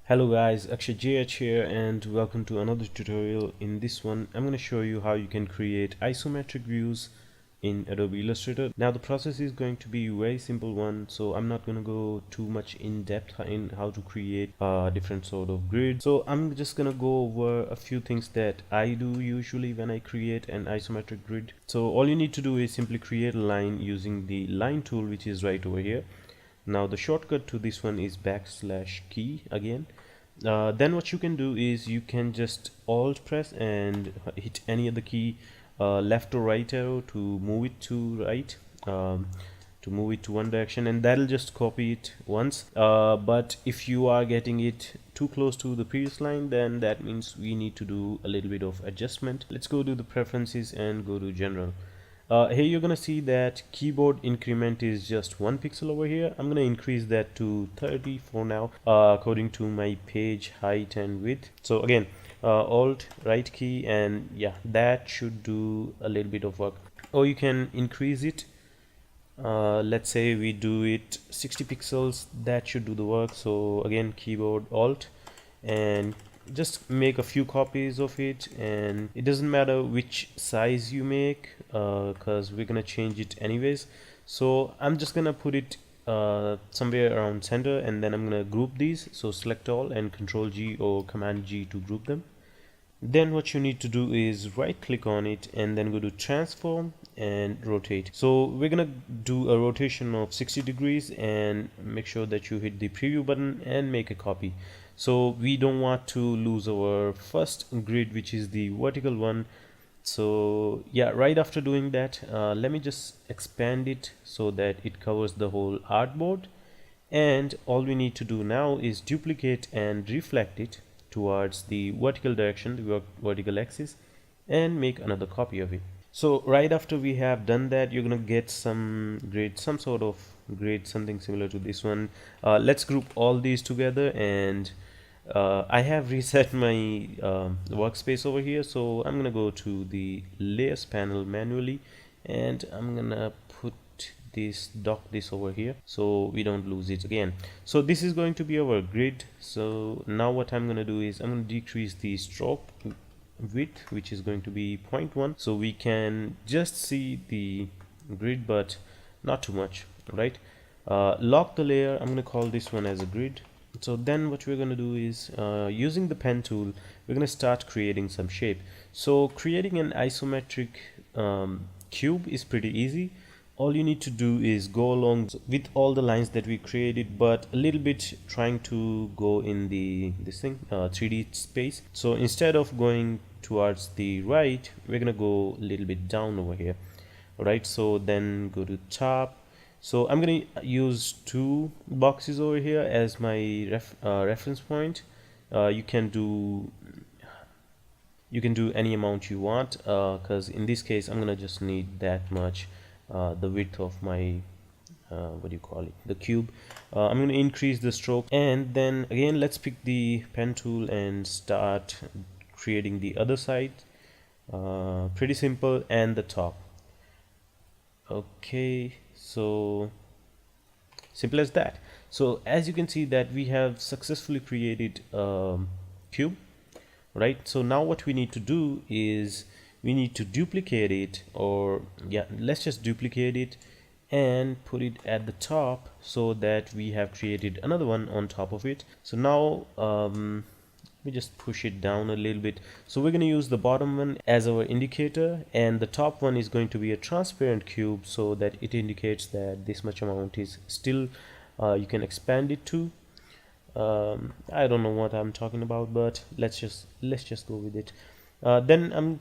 Hello guys, Akshay JH here and welcome to another tutorial. In this one I'm going to show you how you can create isometric views in Adobe Illustrator. Now the process is going to be a very simple one, so I'm not going to go too much in depth in how to create different sort of grid. So I'm just going to go over a few things that I do usually when I create an isometric grid. So all you need to do is simply create a line using the line tool, which is right over here. Now the shortcut to this one is \key again. Then what you can do is you can just alt press and hit any other key, left or right arrow to move it to right, to move it to one direction, and that'll just copy it once. But if you are getting it too close to the previous line, then that means we need to do a little bit of adjustment. Let's go to the preferences and go to general. Here you're gonna see that keyboard increment is just 1 pixel over here. I'm gonna increase that to 30 for now, according to my page height and width. So again, alt right key, and yeah, that should do a little bit of work. Or you can increase it. Let's say we do it 60 pixels. That should do the work. So again, keyboard alt, and just make a few copies of it, and it doesn't matter which size you make because we're gonna change it anyways. So I'm just gonna put it somewhere around center, and then I'm gonna group these. So select all and Control G or Command G to group them. Then what you need to do is right click on it and then go to transform and rotate. So we're gonna do a rotation of 60 degrees, and make sure that you hit the preview button and make a copy. So we don't want to lose our first grid, which is the vertical one. So yeah, right after doing that, let me just expand it so that it covers the whole artboard, and all we need to do now is duplicate and reflect it towards the vertical direction, the vertical axis, and make another copy of it. So right after we have done that, you're gonna get some grid, some sort of grid, something similar to this one. Let's group all these together, and I have reset my workspace over here, so I'm gonna go to the layers panel manually, and I'm gonna put this, dock this over here so we don't lose it again. So this is going to be our grid. So now what I'm gonna do is I'm gonna decrease the stroke width, which is going to be 0.1, so we can just see the grid but not too much, right? Lock the layer. I'm gonna call this one as a grid. So then what we're going to do is using the pen tool, we're going to start creating some shape. So creating an isometric cube is pretty easy. All you need to do is go along with all the lines that we created, but a little bit trying to go in the 3D space. So instead of going towards the right, we're going to go a little bit down over here. All right, so then go to top. So I'm going to use 2 boxes over here as my reference point. You can do any amount you want, because in this case I'm gonna just need that much, the width of my what do you call it, the cube. I'm going to increase the stroke, and then again let's pick the pen tool and start creating the other side. Pretty simple, and the top. Okay, so simple as that. So as you can see that we have successfully created a cube, right? So now what we need to do is we need to duplicate it, or yeah, let's just duplicate it and put it at the top so that we have created another one on top of it. So now we just push it down a little bit. So we're going to use the bottom one as our indicator, and the top one is going to be a transparent cube so that it indicates that this much amount is still you can expand it to. I don't know what I'm talking about, but let's just go with it. Then I'm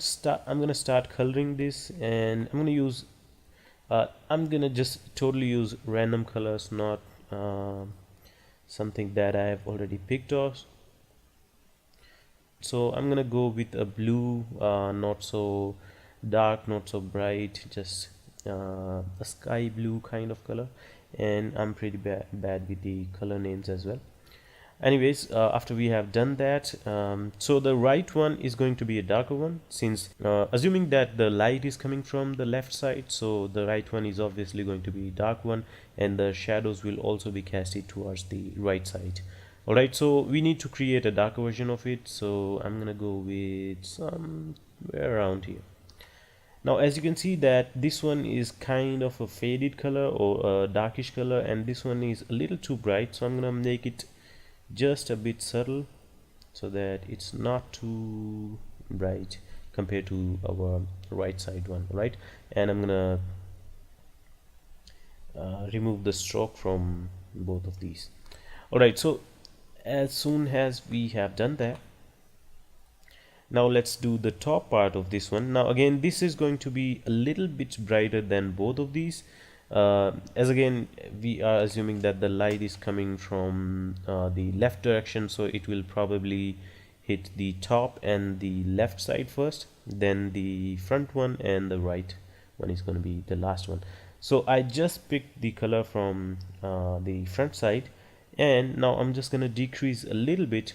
gonna start coloring this, and I'm gonna use I'm gonna just totally use random colors, not something that I have already picked off. So I'm gonna go with a blue, not so dark, not so bright, just a sky blue kind of color, and I'm pretty bad with the color names as well. Anyways, after we have done that, so the right one is going to be a darker one, since assuming that the light is coming from the left side, so the right one is obviously going to be dark one, and the shadows will also be casted towards the right side. Alright, so we need to create a darker version of it, so I'm gonna go with somewhere around here. Now as you can see that this one is kind of a faded color or a darkish color, and this one is a little too bright, so I'm gonna make it just a bit subtle so that it's not too bright compared to our right side one, right? And I'm gonna remove the stroke from both of these. Alright, so as soon as we have done that, now let's do the top part of this one. Now again, this is going to be a little bit brighter than both of these, as again we are assuming that the light is coming from the left direction, so it will probably hit the top and the left side first, then the front one, and the right one is going to be the last one. So I just picked the color from the front side, and now I'm just going to decrease a little bit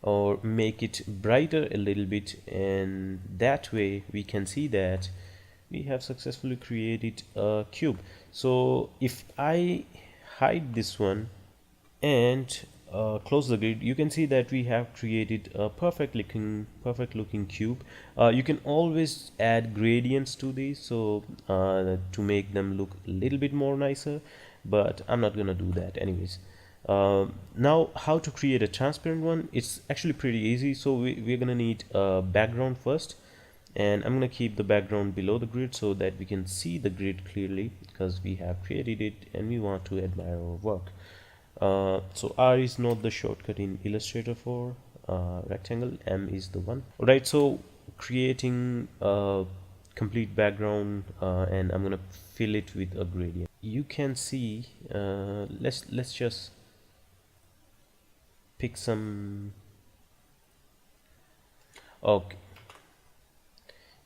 or make it brighter a little bit, and that way we can see that we have successfully created a cube. So if I hide this one and close the grid, you can see that we have created a perfect looking cube. You can always add gradients to these, so to make them look a little bit more nicer, but I'm not gonna do that anyways. Now how to create a transparent one? It's actually pretty easy. So we're gonna need a background first, and I'm gonna keep the background below the grid so that we can see the grid clearly, because we have created it and we want to admire our work. So R is not the shortcut in Illustrator for rectangle, M is the one. Alright, so creating a complete background, and I'm gonna fill it with a gradient. You can see, let's just pick some. Okay,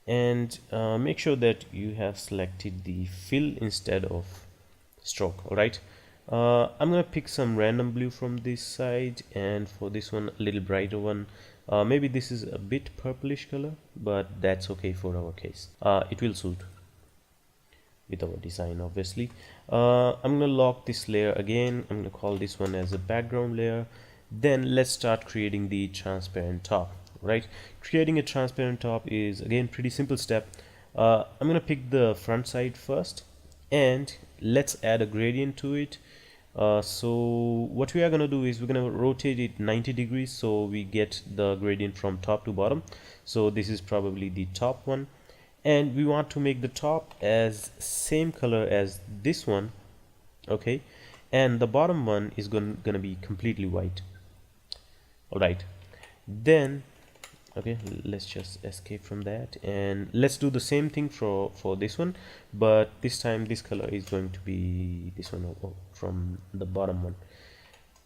and make sure that you have selected the fill instead of stroke. All right, I'm gonna pick some random blue from this side, and for this one a little brighter one. Maybe this is a bit purplish color, but that's okay for our case. It will suit with our design, obviously. I'm gonna lock this layer again. I'm gonna call this one as a background layer. Then let's start creating the transparent top. Right, creating a transparent top is again pretty simple step. I'm gonna pick the front side first, and let's add a gradient to it. So what we are gonna do is we're gonna rotate it 90 degrees so we get the gradient from top to bottom. So this is probably the top one, and we want to make the top as same color as this one. Okay, and the bottom one is gonna be completely white. All right, then okay, let's just escape from that, and let's do the same thing for this one, but this time this color is going to be this one from the bottom one.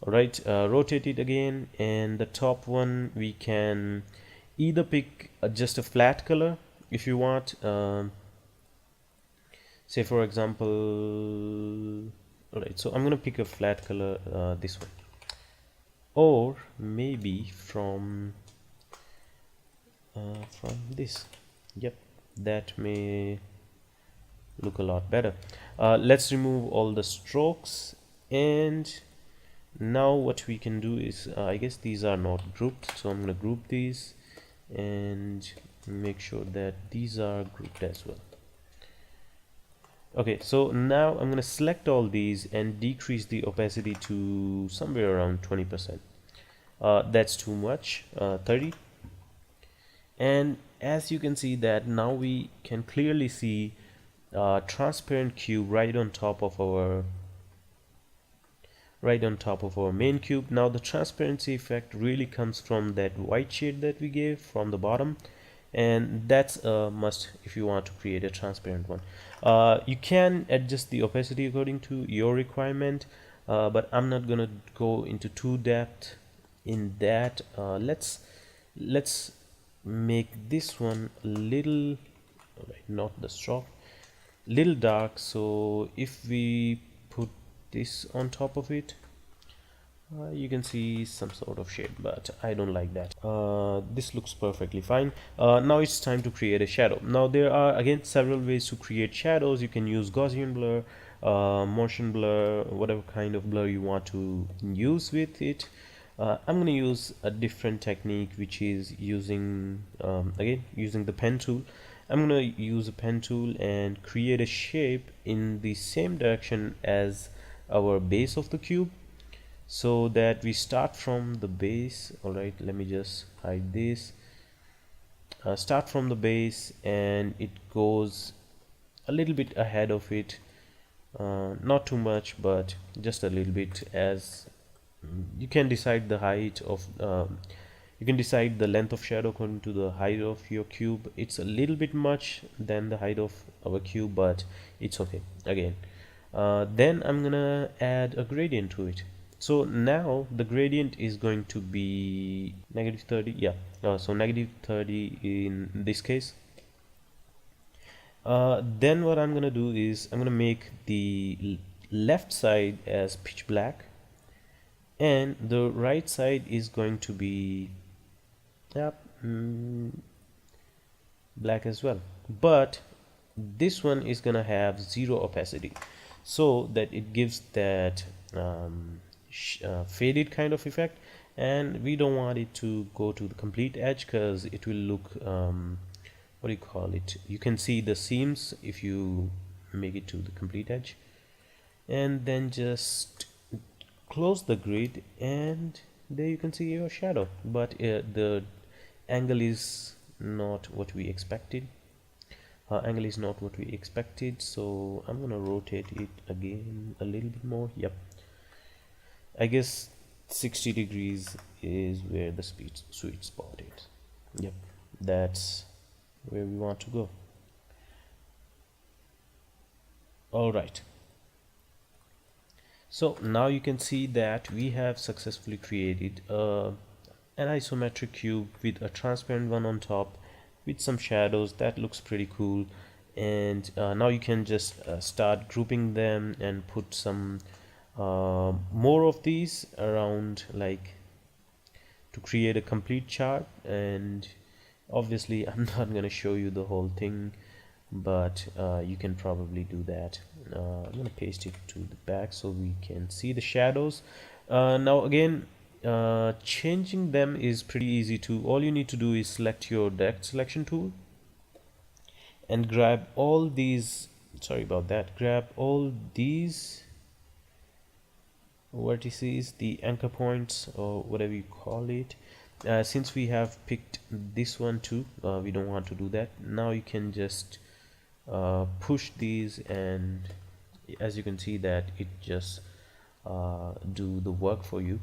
All right, rotate it again, and the top one we can either pick just a flat color if you want, say for example. All right, so I'm gonna pick a flat color, this one, or maybe from this. Yep, that may look a lot better. Let's remove all the strokes, and now what we can do is I guess these are not grouped, so I'm going to group these and make sure that these are grouped as well. Okay, so now I'm going to select all these and decrease the opacity to somewhere around 20%. That's too much, 30. And as you can see that now we can clearly see transparent cube right on top of our main cube. Now the transparency effect really comes from that white shade that we gave from the bottom, and that's a must if you want to create a transparent one. You can adjust the opacity according to your requirement, but I'm not gonna go into too depth in that. Let's make this one a little, right, not the stroke, little dark. So if we put this on top of it, you can see some sort of shade, but I don't like that. This looks perfectly fine. Now it's time to create a shadow. Now there are again several ways to create shadows. You can use Gaussian blur, motion blur, whatever kind of blur you want to use with it. I'm going to use a different technique, which is using again using the pen tool. I'm going to use a pen tool and create a shape in the same direction as our base of the cube, so that we start from the base. All right, let me just hide this. Start from the base, and it goes a little bit ahead of it, not too much, but just a little bit. As you can decide the height of you can decide the length of shadow according to the height of your cube. It's a little bit much than the height of our cube, but it's okay. Again, then I'm gonna add a gradient to it. So now the gradient is going to be -30. Yeah, so -30 in this case. Then what I'm gonna do is I'm gonna make the left side as pitch black, and the right side is going to be black as well, but this one is gonna have 0 opacity, so that it gives that faded kind of effect. And we don't want it to go to the complete edge, because it will look what do you call it, you can see the seams if you make it to the complete edge. And then just close the grid, and there you can see your shadow, but the angle is not what we expected. So I'm gonna rotate it again a little bit more. Yep, I guess 60 degrees is where the sweet spot is. Yep, that's where we want to go. All right, so now you can see that we have successfully created an isometric cube with a transparent one on top with some shadows. That looks pretty cool. And now you can just start grouping them and put some more of these around, like to create a complete chart. And obviously I'm not going to show you the whole thing, but you can probably do that. I'm going to paste it to the back so we can see the shadows. Now again, changing them is pretty easy too. All you need to do is select your direct selection tool and grab all these, grab all these vertices, the anchor points or whatever you call it. Since we have picked this one too, we don't want to do that. Now you can just push these, and as you can see that it just do the work for you.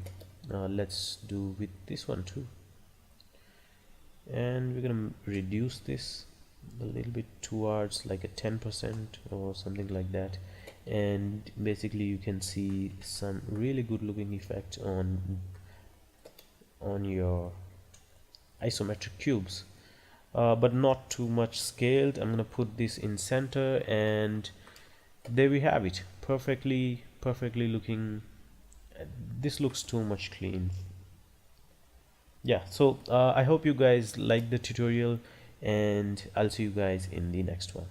Let's do with this one too, and we're gonna reduce this a little bit towards like a 10% or something like that. And basically you can see some really good looking effect on your isometric cubes, but not too much scaled. I'm gonna put this in center, and there we have it, perfectly looking. This looks too much clean. Yeah, so I hope you guys like the tutorial, and I'll see you guys in the next one.